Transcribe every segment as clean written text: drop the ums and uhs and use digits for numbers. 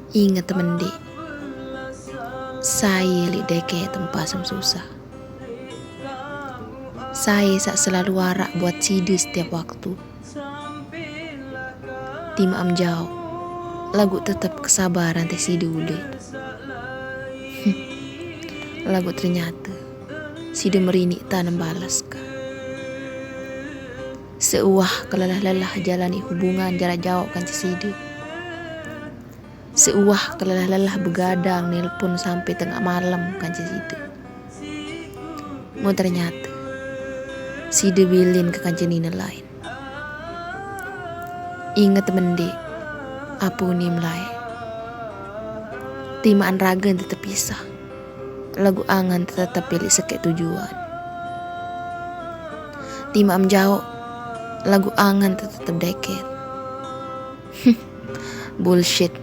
Ingat temen dek, saya li deke tempat susah. Saya sak selalu warak buat sidi setiap waktu. Tim am jauh, lagu tetap kesabaran teh sidi ule. Lagu ternyata sidi merini tanam balas ka. Seuah kelelah-lelah jalani hubungan jarak jauh kan sidi. Seuah kelelah-lelah begadang nelpon sampai tengah malam kan sidi. Mau ternyata sidi bilin ke kancenina lain. Ingat temen dek, apa uni mulai. Timaan ragan tetap pisah. Lagu angan tetap pilih sekek tujuan. Timaam jauh, lagu angan tetap deket. Bullshit.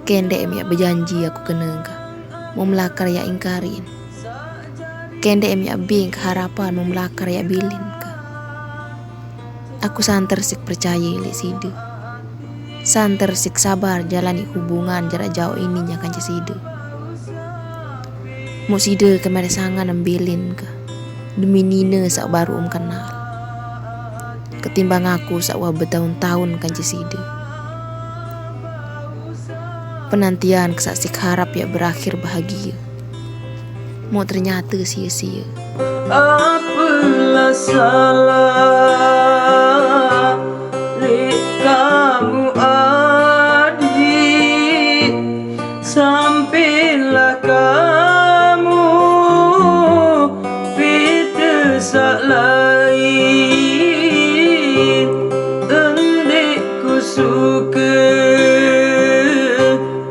Kende em ya berjanji aku kenengka. Mau melakar ya ingkarin. Kende em ya bing harapan mau melakar ya bilin ka. Aku santer sik percaya li sidu. Santer sik sabar jalani hubungan jarak jauh ini nyakan sidu. Mau sidu kemana sangan ambilin ka. Demi nina sak baru kenal. Ketimbang aku sak wah bertahun-tahun kan sidu. Penantian kesaksik harap ya berakhir bahagia. Mau ternyata sia-sia. Apalah salah